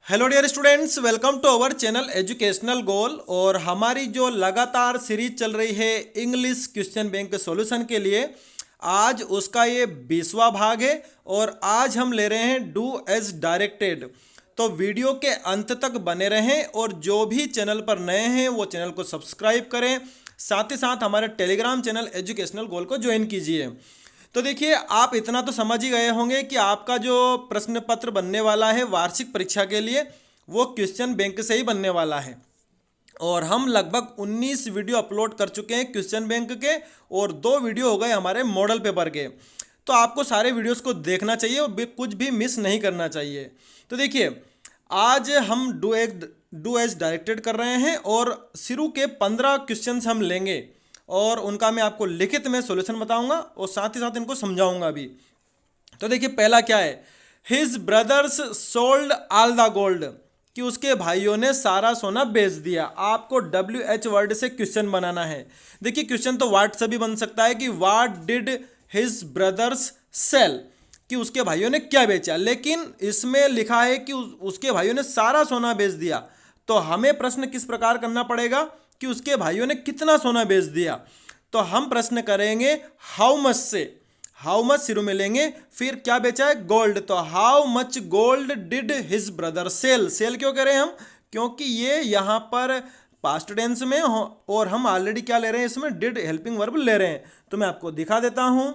Hello dear students, welcome to our channel educational goal. और हमारी जो लगातार सीरीज चल रही है इंग्लिश क्वेश्चन बैंक सॉल्यूशन के लिए, आज उसका ये 20वां भाग है। और आज हम ले रहे हैं डू एज डायरेक्टेड। तो वीडियो के अंत तक बने रहें और जो भी चैनल पर नए हैं वो चैनल को सब्सक्राइब करें। साथ ही साथ हमारे टेलीग्राम चैनल एजुकेशनल गोल को ज्वाइन कीजिए। तो देखिए, आप इतना तो समझ ही गए होंगे कि आपका जो प्रश्न पत्र बनने वाला है वार्षिक परीक्षा के लिए, वो क्वेश्चन बैंक से ही बनने वाला है। और हम लगभग 19 वीडियो अपलोड कर चुके हैं क्वेश्चन बैंक के, और 2 वीडियो हो गए हमारे मॉडल पेपर के। तो आपको सारे वीडियोस को देखना चाहिए और कुछ भी मिस नहीं करना चाहिए। तो देखिए, आज हम डू एज डायरेक्टेड कर रहे हैं और शुरू के 15 क्वेश्चंस हम लेंगे और उनका मैं आपको लिखित में सॉल्यूशन बताऊंगा और साथ ही साथ इनको समझाऊंगा भी। तो देखिए, पहला क्या है, his brothers sold all the gold, कि उसके भाइयों ने सारा सोना बेच दिया। आपको WH वर्ड से क्वेश्चन बनाना है। देखिए, क्वेश्चन तो वाट से भी बन सकता है कि what did his brothers sell, कि उसके भाइयों ने क्या बेचा, लेकिन इसमें लिखा है कि उसके भाइयों ने सारा सोना बेच दिया। तो हमें प्रश्न किस प्रकार करना पड़ेगा कि उसके भाइयों ने कितना सोना बेच दिया। तो हम प्रश्न करेंगे हाउ मच से, हाउ मच शुरू में लेंगे, फिर क्या बेचा है, गोल्ड। तो how much gold did his brother sell. Sell क्यों करें हम, क्योंकि ये यहाँ पर पास्ट टेंस में और हम ऑलरेडी क्या ले रहे हैं, इसमें डिड हेल्पिंग वर्ब ले रहे हैं। तो मैं आपको दिखा देता हूँ।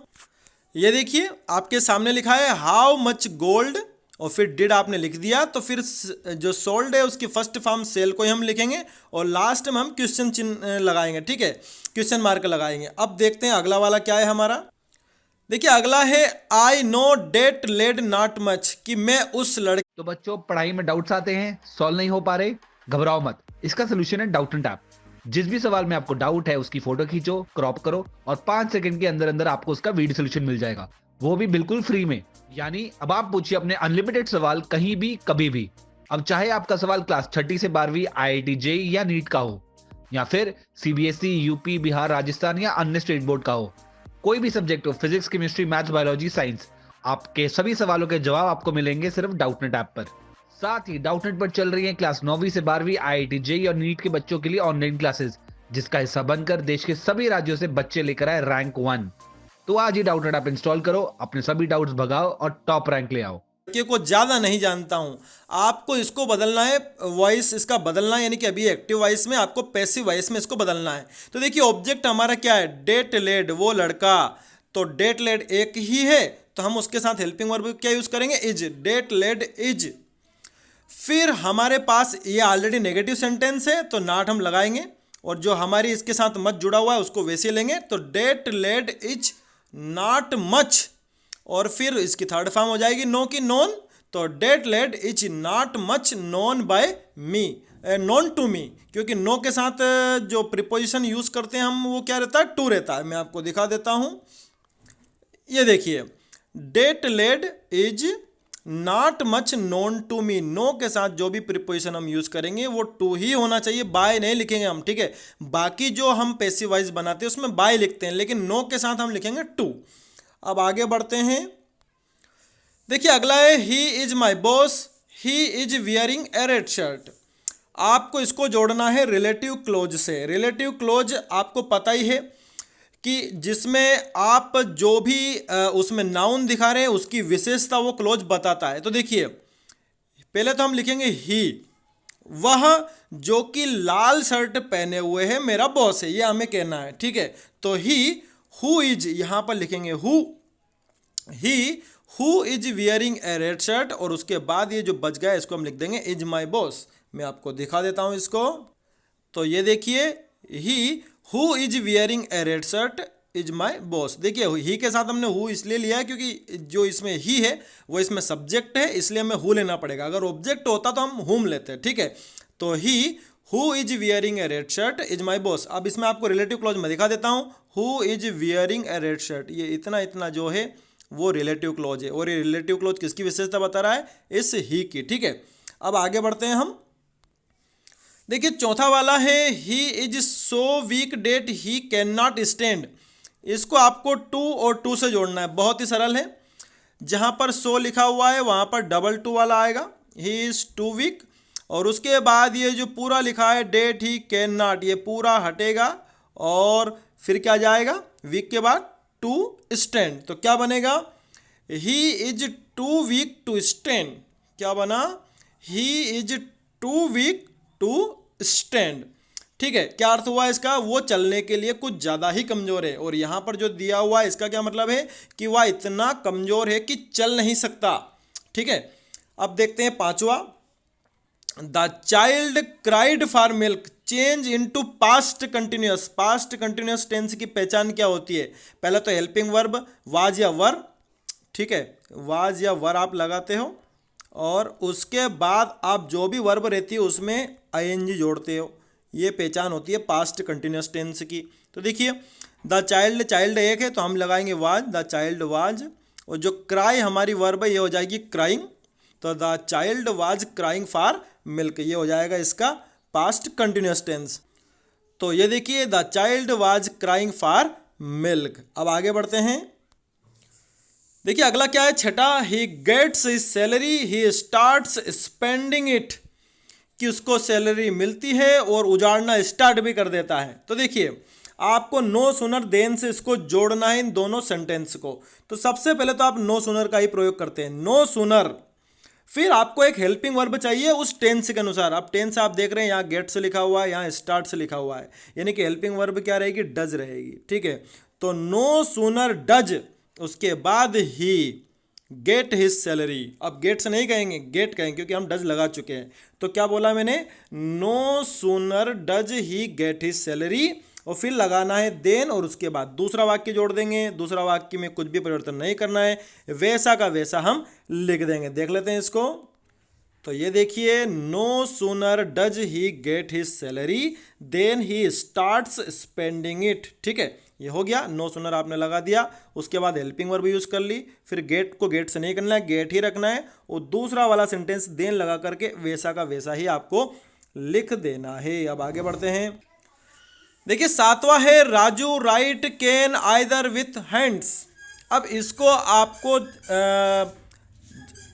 ये देखिए, आपके सामने लिखा है हाउ मच गोल्ड और फिर डिड आपने लिख दिया। तो फिर जो सोल्ड है उसकी फर्स्ट फॉर्म सेल को ही हम लिखेंगे और लास्ट में हम क्वेश्चन चिन्ह लगाएंगे। ठीक है, क्वेश्चन मार्क लगाएंगे। अब देखते हैं अगला वाला क्या है हमारा। देखिए, अगला है I know that lad not much, कि मैं उस लड़के। तो बच्चों, पढ़ाई में डाउट्स आते हैं, सॉल्व नहीं हो पा रहे, घबराओ मत। इसका सोल्यूशन है डाउट एंड ऐप। जिस भी सवाल में आपको डाउट है उसकी फोटो खींचो, क्रॉप करो और 5 सेकंड के अंदर अंदर आपको उसका वीडियो सोल्यूशन मिल जाएगा, वो भी बिल्कुल फ्री में। यानी अब आप पूछिए अपने अनलिमिटेड सवाल कहीं भी कभी भी। अब चाहे आपका सवाल क्लास 6 से 12वीं IIT JEE या नीट का हो, या फिर CBSE यूपी बिहार राजस्थान या अन्य स्टेट बोर्ड का हो, कोई भी सब्जेक्ट हो, physics chemistry maths biology science, आपके सभी सवालों के जवाब आपको मिलेंगे सिर्फ डाउटनेट ऐप पर। साथ ही डाउटनेट पर चल रही है क्लास 9वीं से 12वीं IIT JEE और नीट के बच्चों के लिए ऑनलाइन क्लासेस, जिसका हिस्सा बनकर देश के सभी राज्यों से बच्चे लेकर आए रैंक 1। तो आज ही डाउटनेट ऐप इंस्टॉल करो, अपने सभी डाउट्स भगाओ और टॉप रैंक ले आओ। को ज़्यादा नहीं जानता हूँ, आपको इसको बदलना है, वॉइस इसका बदलना है, यानी कि अभी एक्टिव वॉइस में आपको पैसिव वॉइस में इसको बदलना है। तो देखिए, ऑब्जेक्ट हमारा क्या है, डेट लेड, वो लड़का। तो डेट लेड एक ही है, तो हम उसके साथ हेल्पिंग वर्ब क्या यूज़ करेंगे, इज। That lad is. फिर हमारे पास ये ऑलरेडी नेगेटिव सेंटेंस है तो नॉट हम लगाएंगे, और जो हमारी इसके साथ मच जुड़ा हुआ है उसको वैसे लेंगे। तो that lad is not much, और फिर इसकी थर्ड फॉर्म हो जाएगी नो की नोन। तो that lad is not much known by me, known to me, क्योंकि नो के साथ जो प्रिपोजिशन यूज करते हैं हम वो क्या रहता है, टू रहता है। मैं आपको दिखा देता हूं। ये देखिए, that lad is not much known to me, know के साथ जो भी प्रिपोजिशन हम यूज करेंगे वो टू ही होना चाहिए, बाय नहीं लिखेंगे हम। ठीक है, बाकी जो हम पैसिव वॉइस बनाते हैं उसमें बाय लिखते हैं, लेकिन नो के साथ हम लिखेंगे टू। अब आगे बढ़ते हैं। देखिए, अगला है he is my boss, he is wearing A red shirt. आपको इसको जोड़ना है रिलेटिव क्लोज से। रिलेटिव क्लोज आपको पता ही है कि जिसमें आप जो भी उसमें नाउन दिखा रहे हैं उसकी विशेषता वो क्लोज बताता है। तो देखिए, पहले तो हम लिखेंगे ही, वह जो कि लाल शर्ट पहने हुए है मेरा बॉस है, ये हमें कहना है। ठीक है, तो ही हु इज, यहां पर लिखेंगे who, he who is wearing A red shirt, और उसके बाद ये जो बच गया इसको हम लिख देंगे इज माई बॉस। मैं आपको दिखा देता हूं इसको। तो ये देखिए, he who is wearing A red shirt is my boss. देखिए, ही के साथ हमने हु इसलिए लिया है क्योंकि जो इसमें ही है वो इसमें सब्जेक्ट है, इसलिए हमें हु लेना पड़ेगा। अगर ऑब्जेक्ट होता तो हम हुम लेते हैं। ठीक है, तो he who is wearing A red shirt is my boss. अब इसमें आपको रिलेटिव क्लॉज में दिखा देता हूँ, who is wearing A red shirt, ये इतना इतना जो है वो रिलेटिव क्लॉज है, और ये रिलेटिव क्लॉज किसकी विशेषता बता रहा है, इस ही की। ठीक है, अब आगे बढ़ते हैं हम। देखिए, चौथा वाला है he is so weak that he can not stand. इसको आपको टू और टू से जोड़ना है, बहुत ही सरल है। जहां पर सो लिखा हुआ है वहां पर डबल टू वाला आएगा, ही इज़ टू वीक, और उसके बाद ये जो पूरा लिखा है डेट ही कैन नॉट, ये पूरा हटेगा और फिर क्या जाएगा वीक के बाद टू स्टैंड। तो क्या बनेगा, he is too weak to stand. क्या बना, he is too weak to stand. ठीक है, क्या अर्थ हुआ इसका, वो चलने के लिए कुछ ज़्यादा ही कमज़ोर है। और यहाँ पर जो दिया हुआ है इसका क्या मतलब है कि वह इतना कमज़ोर है कि चल नहीं सकता। ठीक है, अब देखते हैं पांचवा, the child cried for milk change into past continuous. Past continuous tense की पहचान क्या होती है, पहले तो हेल्पिंग वर्ब वाज या वर, ठीक है, वाज या वर आप लगाते हो, और उसके बाद आप जो भी वर्ब रहती है उसमें आईएनजी जोड़ते हो। ये पहचान होती है पास्ट कंटिन्यूअस टेंस की। तो देखिए, द चाइल्ड, चाइल्ड एक है तो हम लगाएंगे वाज, द चाइल्ड वाज, और जो क्राई हमारी वर्ब है ये हो जाएगी क्राइंग, तो the child was crying for milk, ये हो जाएगा इसका पास्ट कंटिन्यूअस टेंस। तो ये देखिए, the child was crying for milk. अब आगे बढ़ते हैं, देखिए अगला क्या है, छठा, he gets his salary he starts spending it, कि उसको सैलरी मिलती है और उजाड़ना स्टार्ट भी कर देता है। तो देखिए आपको नो सुनर देन से इसको जोड़ना है इन दोनों सेंटेंस को। तो सबसे पहले तो आप नो सुनर का ही प्रयोग करते हैं, नो सुनर, फिर आपको एक हेल्पिंग वर्ब चाहिए उस टेंस के अनुसार। अब टेंस आप देख रहे हैं यहाँ गेट से लिखा हुआ है, यहाँ स्टार्ट से लिखा हुआ है, यानी कि हेल्पिंग वर्ब क्या रहेगी, डज रहेगी। ठीक है, तो नो सूनर डज, उसके बाद ही गेट हिज सैलरी। अब गेट से नहीं कहेंगे, गेट कहेंगे क्योंकि हम डज लगा चुके हैं। तो क्या बोला मैंने, no sooner does he get his salary, और फिर लगाना है देन, और उसके बाद दूसरा वाक्य जोड़ देंगे। दूसरा वाक्य में कुछ भी परिवर्तन नहीं करना है, वैसा का वैसा हम लिख देंगे। देख लेते हैं इसको। तो ये देखिए, no sooner does he get his salary then he starts spending it. ठीक है, ये हो गया, नो सूनर आपने लगा दिया, उसके बाद हेल्पिंग वर्ब यूज कर ली, फिर गेट को गेट से नहीं करना है, गेट ही रखना है, और दूसरा वाला सेंटेंस देन लगा करके वैसा का वैसा ही आपको लिख देना है। अब आगे बढ़ते हैं, देखिए सातवां है, Raju right can either with hands. अब इसको आपको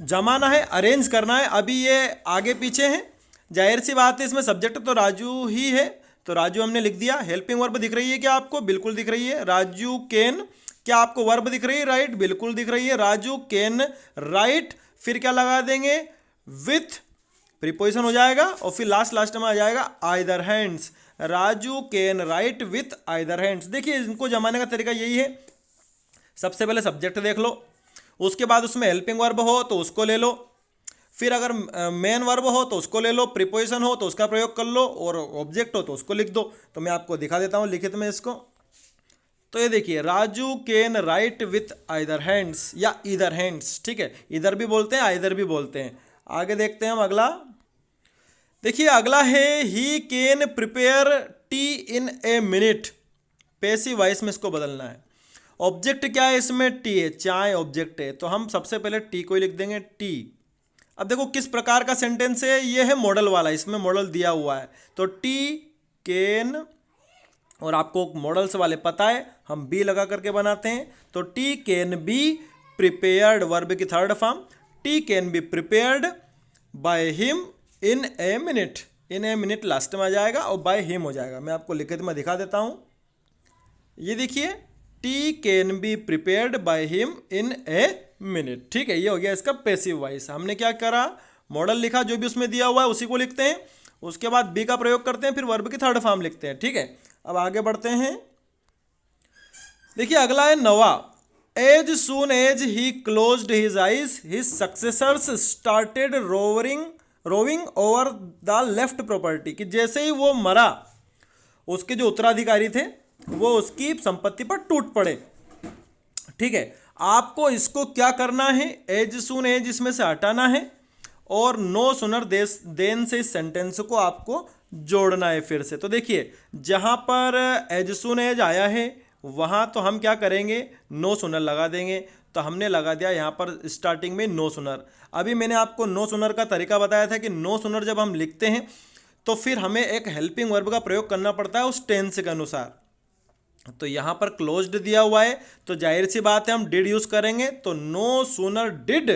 जमाना है, अरेंज करना है। अभी ये आगे पीछे है, जाहिर सी बात है इसमें सब्जेक्ट तो राजू ही है, तो राजू हमने लिख दिया। हेल्पिंग वर्ब दिख रही है क्या आपको, बिल्कुल दिख रही है, राजू कैन। क्या आपको वर्ब दिख रही है, राइट, बिल्कुल दिख रही है, राजू कैन राइट। फिर क्या लगा देंगे, विथ प्रीपोजिशन हो जाएगा, और फिर लास्ट में आ जाएगा either hands. Raju can write with either hands. देखिए इनको जमाने का तरीका यही है, सबसे पहले सब्जेक्ट देख लो, उसके बाद उसमें हेल्पिंग वर्ब हो तो उसको ले लो, फिर अगर मेन वर्ब हो तो उसको ले लो, प्रीपोजिशन हो तो उसका प्रयोग कर लो, और ऑब्जेक्ट हो तो उसको लिख दो। तो मैं आपको दिखा देता हूँ लिखित में इसको। तो ये देखिए, Raju can write with either hands या ईदर हैंड्स। ठीक है, इधर भी बोलते हैं, आइदर भी बोलते हैं। आगे देखते हैं हम अगला। देखिए अगला है, he can prepare T in a minute. Passive voice में इसको बदलना है। ऑब्जेक्ट क्या है इसमें, टी है, चाय ऑब्जेक्ट है, तो हम सबसे पहले टी को ही लिख देंगे, टी। अब देखो किस प्रकार का सेंटेंस है, ये है मॉडल वाला, इसमें मॉडल दिया हुआ है। तो टी कैन, और आपको मॉडल्स वाले पता है, हम बी लगा करके बनाते हैं। तो tea can be prepared, verb की third form, tea can be prepared by him in a minute. In a minute last में आ जाएगा और बाय हिम हो जाएगा। मैं आपको लिखित में दिखा देता हूँ, ये देखिए, T can be prepared by him in a minute. ठीक है, ये हो गया इसका पैसिव वॉइस। हमने क्या करा, मॉडल लिखा, जो भी उसमें दिया हुआ है उसी को लिखते हैं, उसके बाद बी का प्रयोग करते हैं, फिर वर्ब की थर्ड फॉर्म लिखते हैं। ठीक है, अब आगे बढ़ते हैं। देखिए अगला है नवा, as soon as he closed his eyes his successors started roving over the left property. कि जैसे ही वो मरा, उसके जो उत्तराधिकारी थे वो उसकी संपत्ति पर टूट पड़े। ठीक है, आपको इसको क्या करना है, एज सून एज इसमें से हटाना है, और नो सुनर देन से इस सेंटेंस को आपको जोड़ना है फिर से। तो देखिए जहाँ पर एज सून एज आया है वहाँ तो हम क्या करेंगे, नो सुनर लगा देंगे। तो हमने लगा दिया यहाँ पर स्टार्टिंग में नो सुनर। अभी मैंने आपको नो सुनर का तरीका बताया था कि नो सुनर जब हम लिखते हैं तो फिर हमें एक हेल्पिंग वर्ब का प्रयोग करना पड़ता है उस टेंस के अनुसार। तो यहाँ पर क्लोज्ड दिया हुआ है, तो जाहिर सी बात है हम डिड यूज करेंगे। तो नो सूनर डिड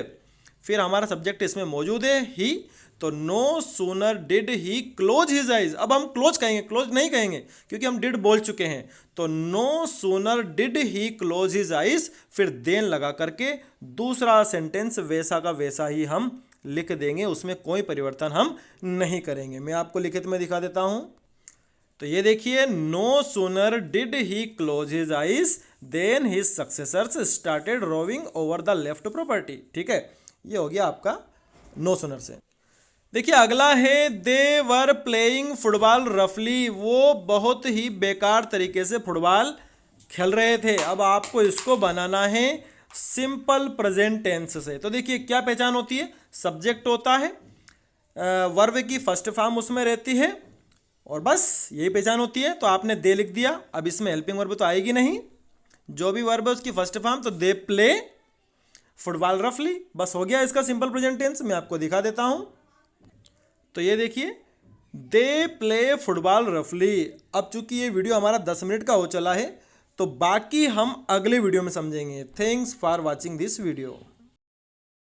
फिर हमारा सब्जेक्ट इसमें मौजूद है ही, तो no sooner did he close his eyes. अब हम क्लोज कहेंगे, क्लोज नहीं कहेंगे क्योंकि हम डिड बोल चुके हैं। तो no sooner did he close his eyes, फिर देन लगा करके दूसरा सेंटेंस वैसा का वैसा ही हम लिख देंगे, उसमें कोई परिवर्तन हम नहीं करेंगे। मैं आपको लिखित में दिखा देता हूं। तो ये देखिए, no sooner did he close his eyes then his successors started roving over the left property. ठीक है, ये हो गया आपका नो सूनर से। देखिए अगला है दे वर प्लेइंग फुटबॉल रफली, वो बहुत ही बेकार तरीके से फुटबॉल खेल रहे थे। अब आपको इसको बनाना है सिंपल प्रेजेंट टेंस से। तो देखिए क्या पहचान होती है, सब्जेक्ट होता है, वर्ब की फर्स्ट फॉर्म उसमें रहती है और बस यही पहचान होती है। तो आपने दे लिख दिया, अब इसमें हेल्पिंग वर्ब तो आएगी नहीं, जो भी वर्ब है उसकी फर्स्ट फॉर्म, तो दे प्ले फुटबॉल रफली, बस हो गया इसका सिंपल प्रेजेंट टेंस। मैं आपको दिखा देता हूं। तो ये देखिए, दे प्ले फुटबॉल रफली। अब चूंकि ये वीडियो हमारा 10 मिनट का हो चला है, तो बाकी हम अगले वीडियो में समझेंगे। Thanks for watching this video.